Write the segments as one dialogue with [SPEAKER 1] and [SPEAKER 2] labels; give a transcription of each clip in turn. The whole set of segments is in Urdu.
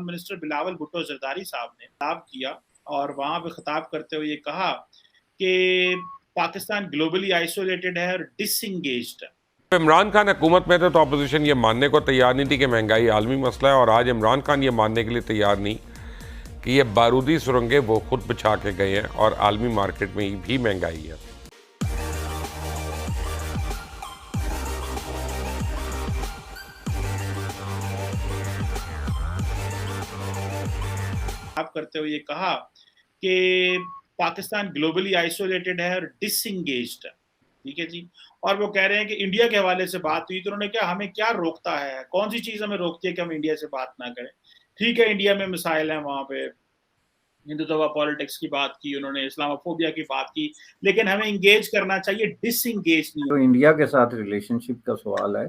[SPEAKER 1] منسٹر بلاول بھٹو زرداری صاحب نے خطاب کیا اور وہاں پہ خطاب کرتے ہوئے یہ کہا کہ پاکستان گلوبلی آئسولیٹڈ ہے اور ڈس انگیجڈ ہے.
[SPEAKER 2] عمران خان حکومت میں تھے تو اپوزیشن یہ ماننے کو تیار نہیں تھی کہ مہنگائی عالمی مسئلہ ہے، اور آج عمران خان یہ ماننے کے لیے تیار نہیں کہ یہ بارودی سرنگیں وہ خود بچھا کے گئے ہیں اور عالمی مارکیٹ میں بھی مہنگائی ہے.
[SPEAKER 1] خطاب کرتے ہوئے یہ کہا کہ پاکستان گلوبلی آئسولیٹڈ ہے اور ڈس انگیجڈ ہے. ٹھیک ہے جی. اور وہ کہہ رہے ہیں کہ انڈیا کے حوالے سے بات ہوئی تو انہوں نے کہا ہمیں کیا روکتا ہے، کون سی چیز ہمیں روکتی ہے کہ ہم انڈیا سے بات نہ کریں. ٹھیک ہے انڈیا میں مسائل ہیں، وہاں پہ ہندوتوا پالیٹکس کی بات کی انہوں نے، اسلاموفوبیا کی بات کی، لیکن ہمیں انگیج کرنا چاہیے، ڈس انگیج نہیں.
[SPEAKER 3] تو انڈیا کے ساتھ ریلیشن شپ کا سوال ہے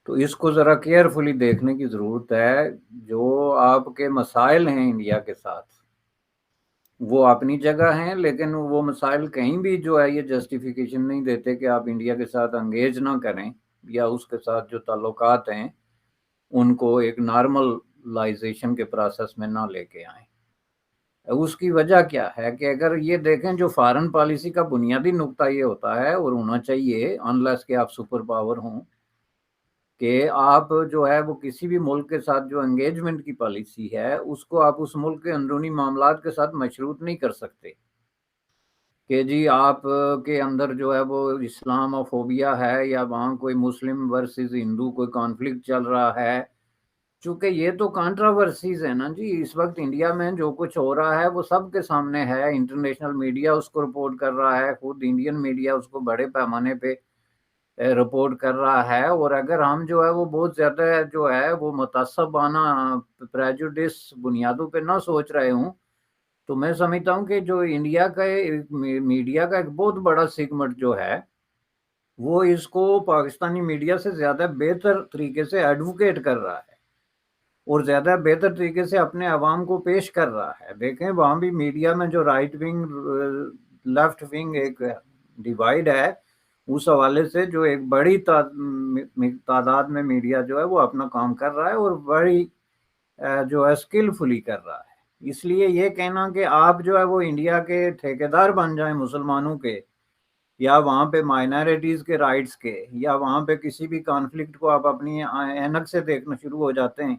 [SPEAKER 3] تو اس کو ذرا کیئرفلی دیکھنے کی ضرورت ہے. جو آپ کے مسائل ہیں انڈیا کے ساتھ وہ اپنی جگہ ہیں، لیکن وہ مسائل کہیں بھی جو ہے یہ جسٹیفیکیشن نہیں دیتے کہ آپ انڈیا کے ساتھ انگیج نہ کریں یا اس کے ساتھ جو تعلقات ہیں ان کو ایک نارملائزیشن کے پروسیس میں نہ لے کے آئیں. اس کی وجہ کیا ہے کہ اگر یہ دیکھیں جو فارن پالیسی کا بنیادی نقطہ یہ ہوتا ہے اور ہونا چاہیے انلیس کہ آپ سپر پاور ہوں، کہ آپ جو ہے وہ کسی بھی ملک کے ساتھ جو انگیجمنٹ کی پالیسی ہے اس کو آپ اس ملک کے اندرونی معاملات کے ساتھ مشروط نہیں کر سکتے کہ جی آپ کے اندر جو ہے وہ اسلام فوبیا ہے یا وہاں کوئی مسلم ورسز ہندو کوئی کانفلکٹ چل رہا ہے. چونکہ یہ تو کانٹراورسیز ہے نا جی. اس وقت انڈیا میں جو کچھ ہو رہا ہے وہ سب کے سامنے ہے، انٹرنیشنل میڈیا اس کو رپورٹ کر رہا ہے، خود انڈین میڈیا اس کو بڑے پیمانے پہ رپورٹ کر رہا ہے. اور اگر ہم جو ہے وہ بہت زیادہ جو ہے وہ متعصبانہ پریجوڈس بنیادوں پہ نہ سوچ رہے ہوں تو میں سمجھتا ہوں کہ جو انڈیا کا میڈیا کا ایک بہت بڑا سیگمنٹ جو ہے وہ اس کو پاکستانی میڈیا سے زیادہ بہتر طریقے سے ایڈوکیٹ کر رہا ہے اور زیادہ بہتر طریقے سے اپنے عوام کو پیش کر رہا ہے. دیکھیں وہاں بھی میڈیا میں جو رائٹ ونگ لیفٹ ونگ ایک ڈیوائڈ ہے، اس حوالے سے جو ایک بڑی تعداد میں میڈیا جو ہے وہ اپنا کام کر رہا ہے اور بڑی جو ہے اسکلفلی کر رہا ہے. اس لیے یہ کہنا کہ آپ جو ہے وہ انڈیا کے ٹھیکیدار بن جائیں مسلمانوں کے یا وہاں پہ مائنارٹیز کے رائٹس کے یا وہاں پہ کسی بھی کانفلکٹ کو آپ اپنی اینک سے دیکھنا شروع ہو جاتے ہیں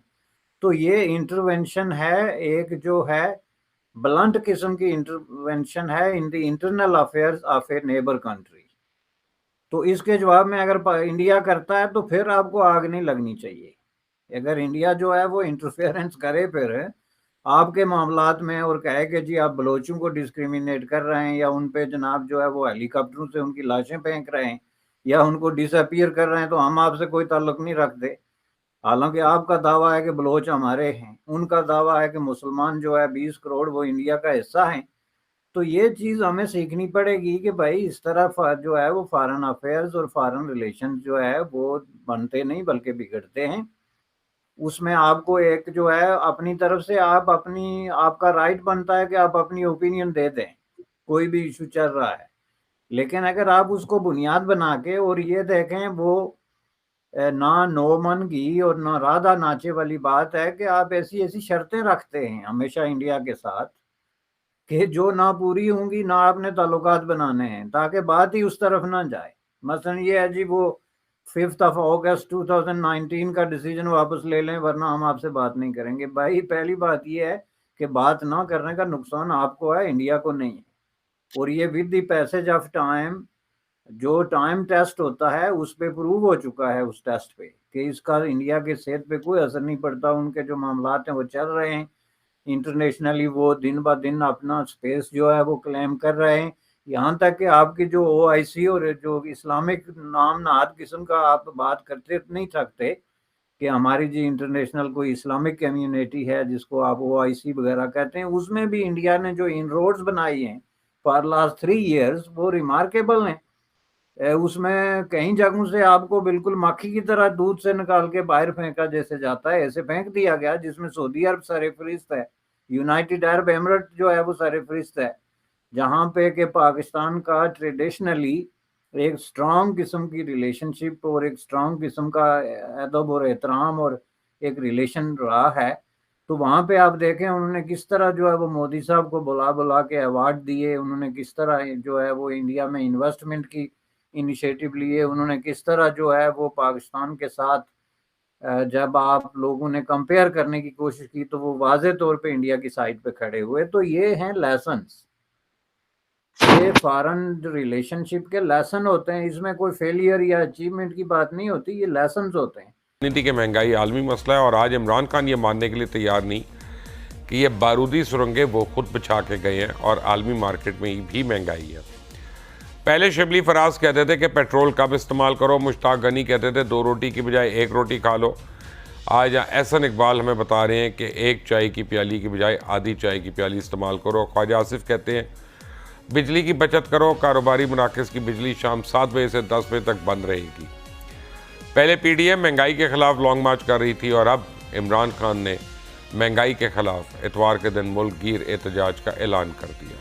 [SPEAKER 3] تو یہ انٹرونشن ہے، ایک جو ہے بلنٹ قسم کی انٹرونشن ہے in the internal affairs of a neighbour country. تو اس کے جواب میں اگر انڈیا کرتا ہے تو پھر آپ کو آگ نہیں لگنی چاہیے. اگر انڈیا جو ہے وہ انٹرفیئرنس کرے پھر آپ کے معاملات میں اور کہے کہ جی آپ بلوچوں کو ڈسکریمنیٹ کر رہے ہیں یا ان پہ جناب جو ہے وہ ہیلی کاپٹروں سے ان کی لاشیں پھینک رہے ہیں یا ان کو ڈس اپیئر کر رہے ہیں تو ہم آپ سے کوئی تعلق نہیں رکھتے. حالانکہ آپ کا دعویٰ ہے کہ بلوچ ہمارے ہیں، ان کا دعویٰ ہے کہ مسلمان جو ہے 20 کروڑ وہ انڈیا کا حصہ ہیں. تو یہ چیز ہمیں سیکھنی پڑے گی کہ بھائی اس طرح جو ہے وہ فارن افیئرز اور فارن ریلیشن جو ہے وہ بنتے نہیں بلکہ بگڑتے ہیں. اس میں آپ کو ایک جو ہے اپنی طرف سے آپ کا رائٹ بنتا ہے کہ آپ اپنی اوپینین دے دیں کوئی بھی ایشو چل رہا ہے، لیکن اگر آپ اس کو بنیاد بنا کے اور یہ دیکھیں وہ نہ نومن گھی اور نہ رادھا ناچے والی بات ہے کہ آپ ایسی شرطیں رکھتے ہیں ہمیشہ انڈیا کے ساتھ کہ جو نہ پوری ہوں گی نہ آپ نے تعلقات بنانے ہیں تاکہ بات ہی اس طرف نہ جائے. مثلا یہ ہے جی وہ 5 اگست 2019 کا ڈیسیجن واپس لے لیں ورنہ ہم آپ سے بات نہیں کریں گے. بھائی پہلی بات یہ ہے کہ بات نہ کرنے کا نقصان آپ کو ہے، انڈیا کو نہیں ہے. اور یہ with the passage of time جو ٹائم ٹیسٹ ہوتا ہے اس پہ پروو ہو چکا ہے اس ٹیسٹ پہ کہ اس کا انڈیا کے صحت پہ کوئی اثر نہیں پڑتا. ان کے جو معاملات ہیں وہ چل رہے ہیں انٹرنیشنلی، وہ دن بہ دن اپنا سپیس جو ہے وہ کلیم کر رہے ہیں. یہاں تک کہ آپ کی جو او آئی سی اور جو اسلامک نام نہاد قسم کا آپ بات کرتے نہیں سکتے کہ ہماری جی انٹرنیشنل کوئی اسلامک کمیونٹی ہے جس کو آپ او آئی سی وغیرہ کہتے ہیں، اس میں بھی انڈیا نے جو ان روڈز بنائی ہیں فار لاسٹ 3 ایئرز وہ ریمارکیبل ہیں. اس میں کئی جگہوں سے آپ کو بالکل مکھی کی طرح دودھ سے نکال کے باہر پھینکا جیسے جاتا ہے ایسے پھینک دیا گیا، جس میں سعودی عرب سرفہرست ہے، یونائٹڈ عرب ایمریٹ جو ہے وہ سرفہرست ہے، جہاں پہ کہ پاکستان کا ٹریڈیشنلی ایک سٹرانگ قسم کی ریلیشن شپ اور ایک سٹرانگ قسم کا ادب اور احترام اور ایک ریلیشن رہا ہے. تو وہاں پہ آپ دیکھیں انہوں نے کس طرح جو ہے وہ مودی صاحب کو بلا بلا کے ایوارڈ دیے، انہوں نے کس طرح جو ہے وہ انڈیا میں انویسٹمنٹ کی انیشیٹو لیے، انہوں نے کس طرح جو ہے وہ پاکستان کے ساتھ جب آپ لوگوں نے کمپیئر کرنے کی کوشش کی تو وہ واضح طور پہ انڈیا کی سائڈ پہ کھڑے ہوئے۔ تو یہ ہیں لیسنز، یہ فارن ریلیشن شپ کے لیسن ہوتے ہیں، اس میں کوئی فیلئر یا اچیومنٹ کی بات نہیں ہوتی، یہ لیسنز ہوتے ہیں۔
[SPEAKER 2] نیتی کہ مہنگائی عالمی مسئلہ ہے اور آج عمران خان یہ ماننے کے لیے تیار نہیں کہ یہ بارودی سرنگیں وہ خود بچھا کے گئے ہیں اور عالمی مارکیٹ میں بھی مہنگائی ہے۔ پہلے شبلی فراز کہتے تھے کہ پیٹرول کم استعمال کرو، مشتاق غنی کہتے تھے 2 روٹی کی بجائے 1 روٹی کھا لو، آج احسن اقبال ہمیں بتا رہے ہیں کہ 1 چائے کی پیالی کی بجائے آدھی چائے کی پیالی استعمال کرو، خواجہ آصف کہتے ہیں بجلی کی بچت کرو، کاروباری مراکز کی بجلی شام 7 بجے سے 10 بجے تک بند رہے گی۔ پہلے پی ڈی ایم مہنگائی کے خلاف لانگ مارچ کر رہی تھی اور اب عمران خان نے مہنگائی کے خلاف اتوار کے دن ملک گیر احتجاج کا اعلان کر دیا۔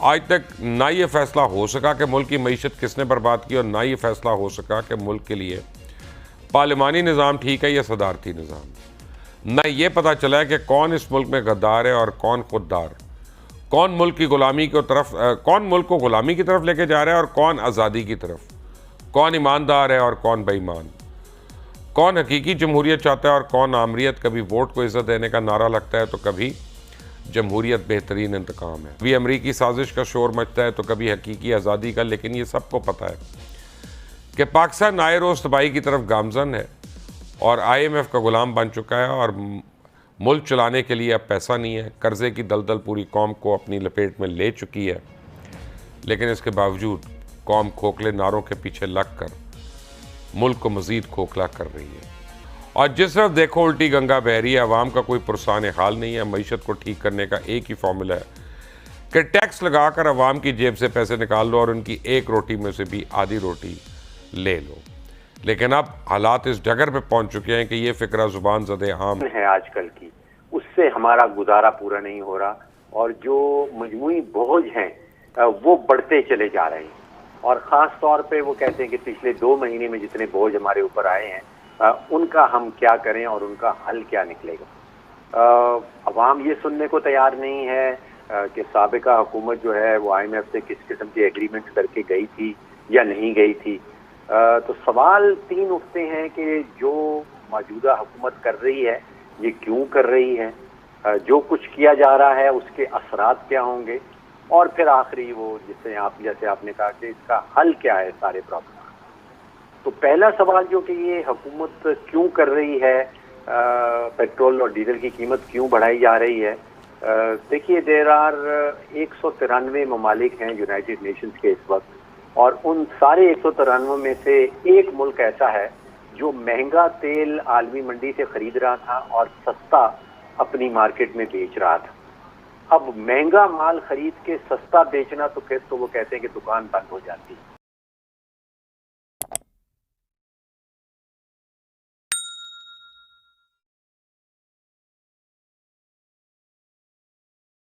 [SPEAKER 2] آج تک نہ یہ فیصلہ ہو سکا کہ ملک کی معیشت کس نے برباد کی اور نہ یہ فیصلہ ہو سکا کہ ملک کے لیے پارلیمانی نظام ٹھیک ہے یا صدارتی نظام، نہ یہ پتہ چلا ہے کہ کون اس ملک میں غدار ہے اور کون خوددار، کون ملک کی غلامی کی طرف کون ملک کو غلامی کی طرف لے کے جا رہا ہے اور کون آزادی کی طرف، کون ایماندار ہے اور کون بے ایمان، کون حقیقی جمہوریت چاہتا ہے اور کون آمریت، کبھی ووٹ کو عزت دینے کا نعرہ لگتا ہے تو کبھی جمہوریت بہترین انتقام ہے، کبھی امریکی سازش کا شور مچتا ہے تو کبھی حقیقی آزادی کا۔ لیکن یہ سب کو پتہ ہے کہ پاکستان آئے روز تباہی کی طرف گامزن ہے اور IMF کا غلام بن چکا ہے اور ملک چلانے کے لیے اب پیسہ نہیں ہے، قرضے کی دلدل پوری قوم کو اپنی لپیٹ میں لے چکی ہے، لیکن اس کے باوجود قوم کھوکھلے نعروں کے پیچھے لگ کر ملک کو مزید کھوکھلا کر رہی ہے، اور جس طرف دیکھو الٹی گنگا بہہ رہی ہے، عوام کا کوئی پرسان حال نہیں ہے۔ معیشت کو ٹھیک کرنے کا ایک ہی فارمولا ہے کہ ٹیکس لگا کر عوام کی جیب سے پیسے نکال لو اور ان کی 1 روٹی میں سے بھی آدھی روٹی لے لو، لیکن اب حالات اس ڈگر پہ پہنچ چکے ہیں کہ یہ فکرہ زبان زدے عام
[SPEAKER 4] ہے آج کل کی، اس سے ہمارا گزارا پورا نہیں ہو رہا اور جو مجموعی بوجھ ہیں وہ بڑھتے چلے جا رہے ہیں، اور خاص طور پہ وہ کہتے ہیں کہ پچھلے 2 مہینے میں جتنے بوجھ ہمارے اوپر آئے ہیں ان کا ہم کیا کریں اور ان کا حل کیا نکلے گا۔ عوام یہ سننے کو تیار نہیں ہے کہ سابقہ حکومت جو ہے وہ IMF سے کس قسم کی ایگریمنٹ کر کے گئی تھی یا نہیں گئی تھی۔ تو سوال 3 اٹھتے ہیں کہ جو موجودہ حکومت کر رہی ہے یہ کیوں کر رہی ہے، جو کچھ کیا جا رہا ہے اس کے اثرات کیا ہوں گے، اور پھر آخری وہ جیسے آپ نے کہا کہ اس کا حل کیا ہے سارے پرابلم۔ تو پہلا سوال جو کہ یہ حکومت کیوں کر رہی ہے، پیٹرول اور ڈیزل کی قیمت کیوں بڑھائی جا رہی ہے، دیکھیے دیر آر 193 ممالک ہیں یونائٹڈ نیشنز کے اس وقت، اور ان سارے 193 میں سے ایک ملک ایسا ہے جو مہنگا تیل عالمی منڈی سے خرید رہا تھا اور سستا اپنی مارکیٹ میں بیچ رہا تھا۔ اب مہنگا مال خرید کے سستا بیچنا تو پھر تو وہ کہتے ہیں کہ دکان بند ہو جاتی ہے۔